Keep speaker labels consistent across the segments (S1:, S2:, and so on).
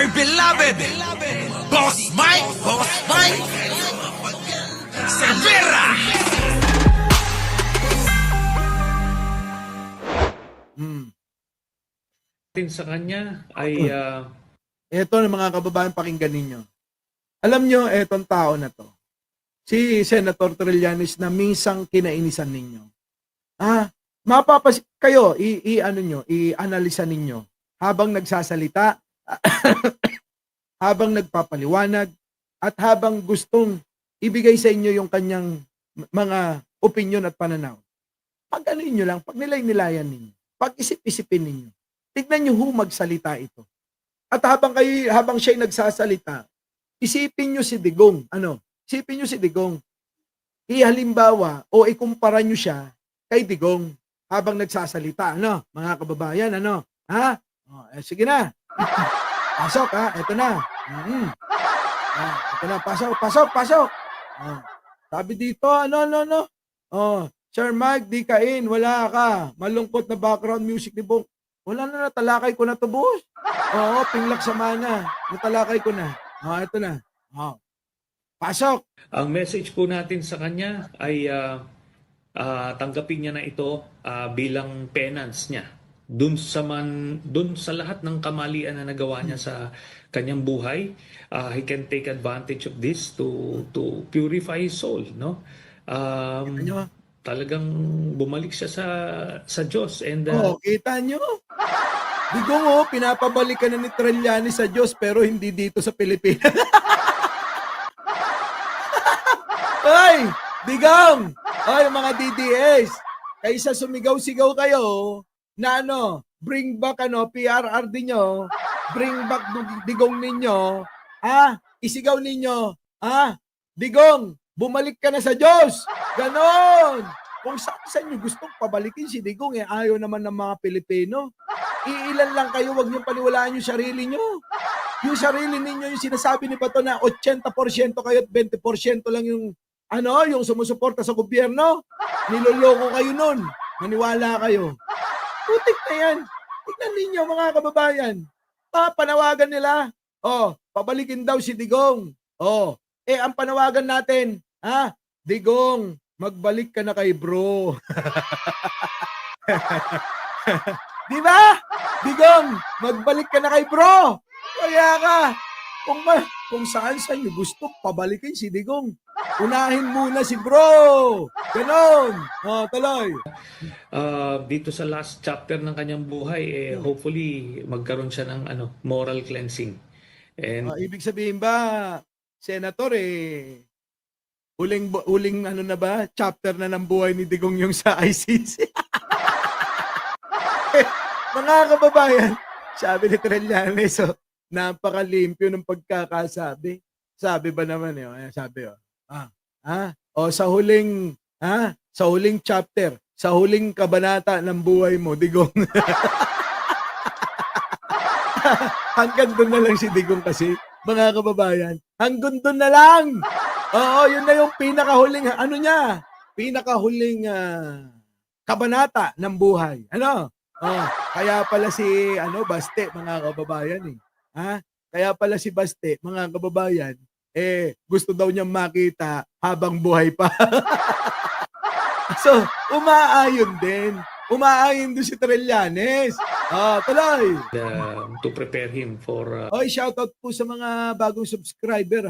S1: my beloved Boss Mike Severa.
S2: Sa kanya ay
S3: Ito na mga kababayan, pakinggan ninyo. Alam nyo, etong tao na to, si Senator Trillanes na minsang kinainisan ninyo. Kayo, i-analisa ninyo habang nagsasalita, habang nagpapaliwanag, at habang gustong ibigay sa inyo yung kanyang mga opinion at pananaw. Pag-anuin nyo lang, pag nilay-nilayan ninyo, pag-isip-isipin ninyo, tignan nyo magsalita ito. At habang siya'y nagsasalita, isipin nyo si Digong. Isipin nyo si Digong. Halimbawa, o ikumpara nyo siya kay Digong habang nagsasalita. Mga kababayan, sige na. Pasok, Ito na. Ito na, pasok. Sabi dito, Sir Mike, di kain, wala ka. Malungkot na background music ni Bong. Wala na, natalakay ko na to, boss. Oo, pinglak sa mana. Natalakay ko na. Ito na. Pasok.
S2: ang message po natin sa kanya ay tanggapin niya na ito bilang penance niya dun sa lahat ng kamalian na nagawa niya sa kanyang buhay. He can take advantage of this to purify his soul, no?
S3: Nyo?
S2: Talagang bumalik siya sa Diyos and
S3: Kita nyo? Digong, pinapabalik ka na ni Trillanes sa Diyos pero hindi dito sa Pilipinas. Ay, Digong! Ay, mga DDS, kaysa sumigaw-sigaw kayo na bring back PRRD nyo, bring back Digong ninyo, isigaw ninyo, Digong, bumalik ka na sa Diyos! Ganon! Kung saan nyo gustong pabalikin si Digong, ayaw naman ng mga Pilipino. Iilan lang kayo, wag nyo paniwalaan yung sarili nyo. Yung sarili ninyo, yung sinasabi ni Bato na 80% kayo at 20% lang yung yung sumusuporta sa gobyerno. Niloloko kayo nun. Maniwala kayo. Putik na yan. Tignan ninyo mga kababayan. Panawagan nila. Pabalikin daw si Digong. Ang panawagan natin, Digong, magbalik ka na kay bro. Di ba? Digong, magbalik ka na kay bro. Kaya ka, kung saan nyo gusto, pabalikin si Digong. Unahin muna si bro. Ganon. Tuloy.
S2: dito sa last chapter ng kanyang buhay, hopefully magkaroon siya ng moral cleansing. And
S3: Ibig sabihin ba, Senator, huling na ba, chapter na ng buhay ni Digong yung sa ICC? Mga kababayan, sabi ni Trillanes, napakalimpyo ng pagkakasabi. Sabi ba naman sabi sa huling chapter, sa huling kabanata ng buhay mo, Digong. Hanggang doon na lang si Digong kasi, mga kababayan. Hanggang doon na lang. Yun na yung pinakahuling, pinakahuling kabanata ng buhay. Kaya pala si Baste, mga kababayan Kaya pala si Baste, mga kababayan, gusto daw niyang makita habang buhay pa. So, umaayon din. Umaayon din si Trillanes. Tuloy.
S2: to prepare him for
S3: Shoutout po sa mga bagong subscriber,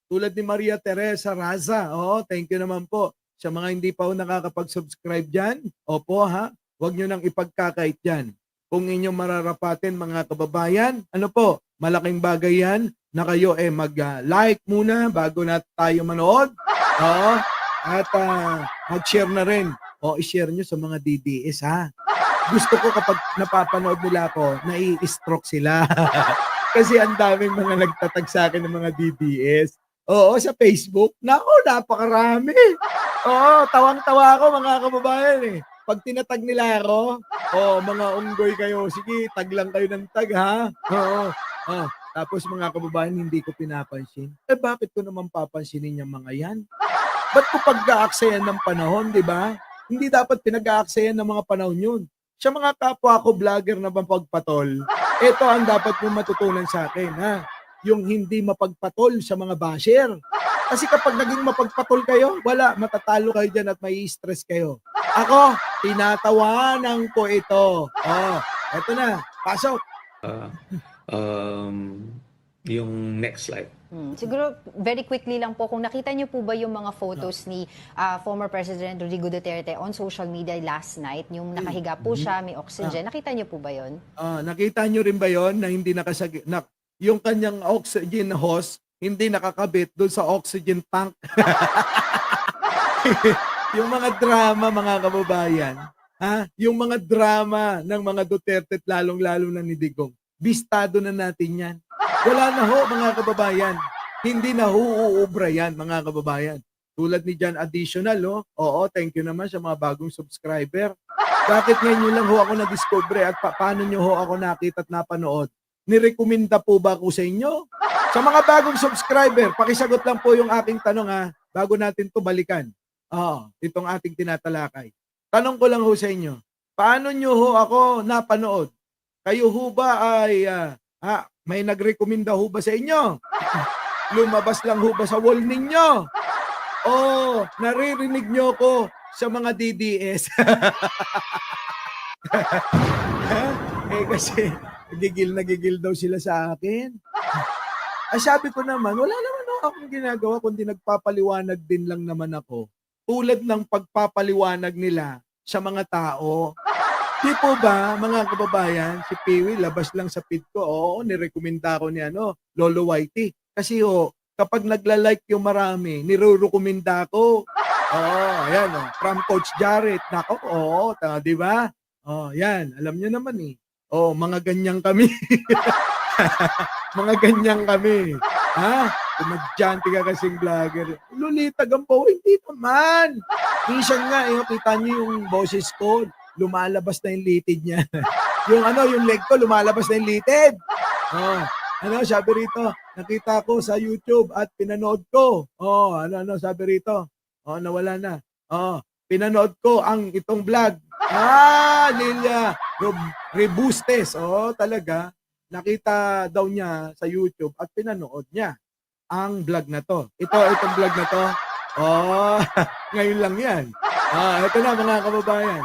S3: tulad ni Maria Teresa Raza. Thank you naman po. Sa mga hindi pa nakakapag-subscribe dyan, huwag nyo nang ipagkakait dyan. Kung inyong mararapatin, mga kababayan, malaking bagay yan na kayo mag-like muna bago na tayo manood. At mag-share na rin. I-share nyo sa mga DDS, Gusto ko kapag napapanood nila ako, nai-stroke sila. Kasi ang daming mga nagtatag sa akin ng mga DDS. Sa Facebook. Napakarami. Tawang-tawa ako, mga kababayan Pag tinatag nila ako, mga unggoy kayo, sige, tag lang kayo ng tag, Tapos mga kababayan, hindi ko pinapansin. Bakit ko naman papansinin yung mga yan? Ba't ko pag-aaksayan ng panahon, di ba? Hindi dapat pinag-aaksayan ng mga panahon yun. Sa mga kapwa ko vlogger na pagpatol, Ito ang dapat mong matutunan sa akin, ha? Yung hindi mapagpatol sa mga basher. Kasi kapag naging mapagpatol kayo, wala, matatalo kayo dyan at may stress kayo. Ako, tinatawanan ko ito. Oh, eto na, pasok.
S2: Yung next slide.
S4: Siguro, very quickly lang po, kung nakita niyo po ba yung mga photos ni former President Rodrigo Duterte on social media last night, yung nakahiga po siya, may oxygen, nakita niyo po ba yun?
S3: Nakita nyo rin ba yon na hindi yung kanyang oxygen hose, hindi nakakabit doon sa oxygen tank? Yung mga drama, mga kababayan, yung mga drama ng mga Duterte at lalong-lalo na ni Digong, bistado na natin yan. Wala na ho, mga kababayan. Hindi na ho uubra yan, mga kababayan. Tulad ni John Additional, oo, thank you naman sa mga bagong subscriber. Bakit ngayon lang ho ako na-discover at paano nyo ho ako nakita at napanood? Nirekomenda po ba ako sa inyo? Sa mga bagong subscriber, pakisagot lang po yung aking tanong, bago natin to balikan. Itong ating tinatalakay. Tanong ko lang ho sa inyo, paano nyo ho ako napanood? Kayo ho ba ay, may nagrekomenda ho ba sa inyo? Lumabas lang ho ba sa wall ninyo? O naririnig nyo ko sa mga DDS? Kasi nagigil daw sila sa akin. Sabi ko naman, wala naman akong ginagawa kundi nagpapaliwanag din lang naman ako. Tulad ng pagpapaliwanag nila sa mga tao. Di po ba, mga kababayan, si Piwi, labas lang sa feed ko. Oo, nirekomenda ko ni Lolo Whitey. Kasi kapag nagla-like yung marami, nirekomenda ko. Ayan, from Coach Jarrett. Nako, di ba? Yan, alam nyo naman eh. Mga ganyan kami. Mga ganyan kami. Kumadyante ka kasing vlogger. Lolita Gampo, hindi naman. Minsan nga, kita nyo yung boses ko, lumalabas na yung litid niya. yung leg ko, lumalabas na yung litid. Sabi rito, nakita ko sa YouTube at pinanood ko. Sabi rito. Nawala na. Pinanood ko ang itong vlog. Lilia Rebustes. Talaga. Nakita daw niya sa YouTube at pinanood niya ang vlog na to. Itong vlog na to. Ngayon lang yan. Ito na, mga kababayan.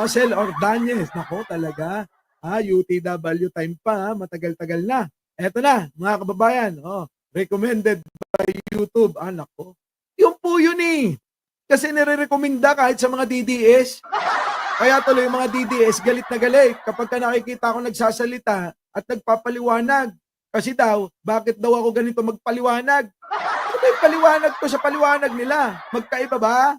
S3: Sel Ordanyes. Nako, talaga. UTW time pa. Matagal-tagal na. Ito na, mga kababayan. Recommended by YouTube. Nako. Yung po yun eh. Kasi nire-recommenda kahit sa mga DDS. Kaya tuloy yung mga DDS, galit na galit kapag ka nakikita ako nagsasalita at nagpapaliwanag. Kasi daw, bakit daw ako ganito magpaliwanag? Ano ba yung paliwanag ko sa paliwanag nila? Magkaiba ba?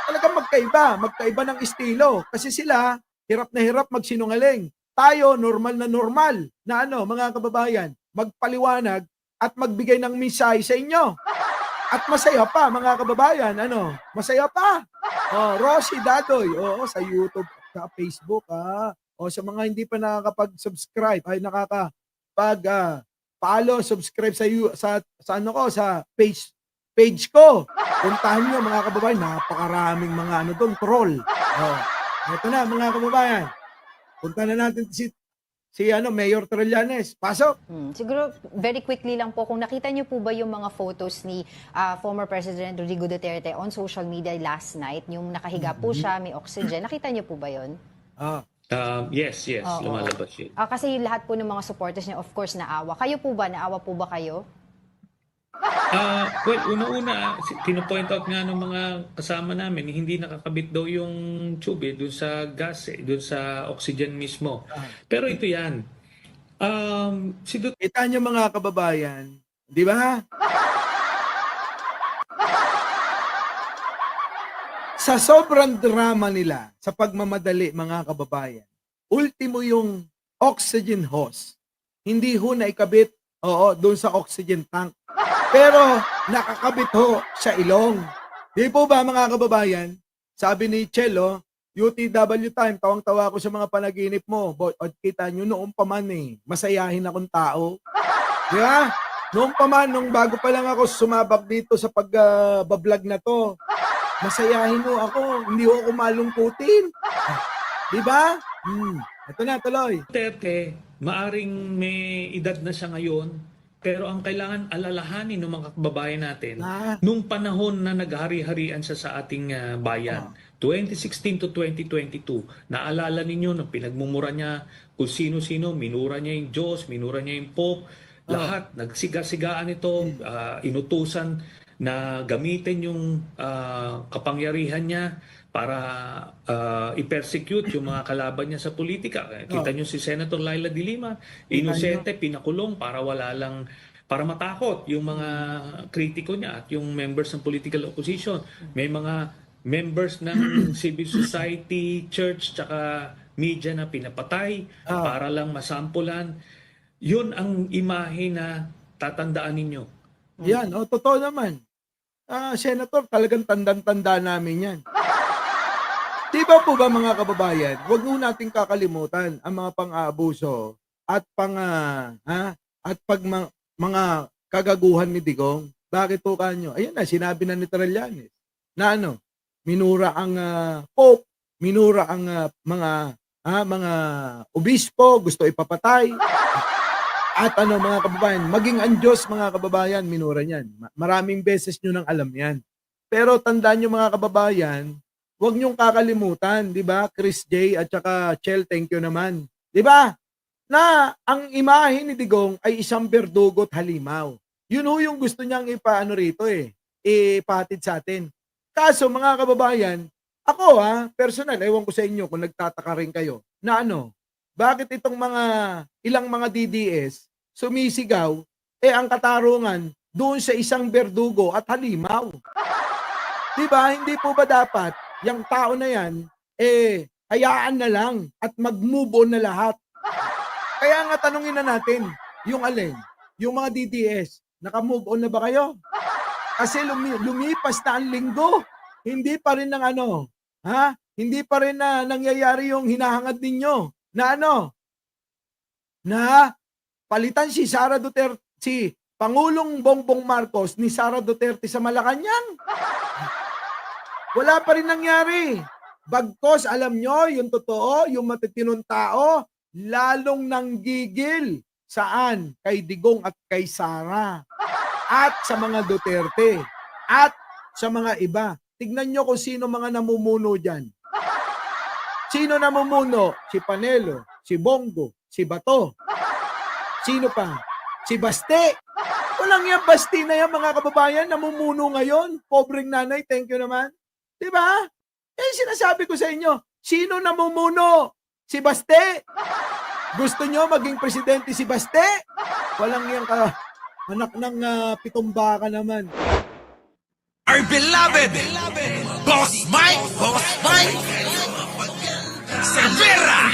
S3: Talagang magkaiba. Magkaiba ng estilo. Kasi sila, hirap na hirap magsinungaling. Tayo, normal na normal na mga kababayan, magpaliwanag at magbigay ng mensahe sa inyo. At masaya pa, mga kababayan, masaya pa. Rosie Dadoy, sa YouTube, sa Facebook, sa mga hindi pa nakakapag-subscribe, ay follow, subscribe sa page ko. Puntahan niyo, mga kababayan, napakaraming mga doon, troll. Ito na, mga kababayan. Punta na natin si Mayor Trillanes. Pasok.
S4: Siguro, very quickly lang po, kung nakita niyo po ba yung mga photos ni former President Rodrigo Duterte on social media last night, yung nakahiga po siya, may oxygen, nakita niyo po ba yun?
S2: Yes, lumalabas yun.
S4: Kasi lahat po ng mga supporters niya, of course, naawa. Kayo po ba? Naawa po ba kayo?
S2: Una-una, pinopoint out nga ng mga kasama namin, hindi nakakabit daw yung tube doon sa gas, doon sa oxygen mismo. Pero ito yan.
S3: Kita niyo, mga kababayan, di ba? Sa sobrang drama nila, sa pagmamadali, mga kababayan, ultimo yung oxygen hose. Hindi ho na ikabit, doon sa oxygen tank. Pero nakakabit ho sa ilong. Di po ba, mga kababayan? Sabi ni Chelo, UTW time, tawang-tawa ako sa mga panaginip mo. Kita nyo, noong pa man masayahin akong tao. Di ba? Noong pa man, nung bago pa lang ako sumabak dito sa pag-vlog na to, masayahin mo ako, hindi ako malungkutin. Di ba? Ito na, tuloy.
S2: Duterte, maaring may edad na siya ngayon, pero ang kailangan alalahanin ng mga kababayan natin, nung panahon na naghari-harian siya sa ating bayan, 2016 to 2022, naalala ninyo na pinagmumura niya kung sino-sino, minura niya yung Diyos, minura niya yung Pope, lahat, nagsiga-sigaan ito, inutusan na gamitin yung kapangyarihan niya para i-persecute yung mga kalaban niya sa politika. Kita niyo si Senator Laila de Lima, inosente, pinakulong para para matakot yung mga kritiko niya at yung members ng political opposition. May mga members ng civil society, church, tsaka media na pinapatay para lang masampulan. Yun ang imahe na tatandaan ninyo.
S3: Yan, totoo naman. Senator, talagang tandang-tanda namin yan. Di ba po ba mga kababayan, huwag mo nating kakalimutan ang mga pang-aabuso at mga kagaguhan ni Digong. Bakit po kanyo? Ayun na, sinabi na ni Trillanes na minura ang Pope, minura ang mga obispo, gusto ipapatay. At mga kababayan, maging ang Diyos mga kababayan, minura niyan. Maraming beses nyo nang alam yan. Pero tandaan nyo mga kababayan, huwag nyong kakalimutan, di ba? Chris J at saka Chel, thank you naman. Di ba? Na ang imahe ni Digong ay isang berdugo at halimaw. Yun yung gusto niyang rito ipatid sa atin. Kaso mga kababayan, ako personal, ewan ko sa inyo kung nagtataka rin kayo, na bakit itong ilang mga DDS sumisigaw, ang katarungan doon sa isang berdugo at halimaw. Diba? Hindi po ba dapat yung tao na yan, hayaan na lang at mag-move on na lahat. Kaya nga tanungin na natin, yung alin, yung mga DDS, naka-move on na ba kayo? Kasi lumipas na ang linggo, hindi pa rin hindi pa rin na nangyayari yung hinahangad ninyo. Na palitan si Sara Duterte, si Pangulong Bongbong Marcos ni Sara Duterte sa Malacanang. Wala pa rin nangyari. Bagkos, alam nyo, yung totoo, yung matitinong tao, lalong nanggigil. Saan? Kay Digong at kay Sara. At sa mga Duterte. At sa mga iba. Tignan nyo kung sino mga namumuno dyan. Sino namumuno? Si Panelo, si Bongo, si Bato. Sino pa? Si Baste. Walang yung Baste na yan mga kababayan, namumuno ngayon. Pobreng nanay, thank you naman. Diba? Sinasabi ko sa inyo, sino namumuno? Si Baste. Gusto nyo maging presidente si Baste? Walang yung anak ng pitumbaka naman.
S1: Our beloved Boss Mike Severa.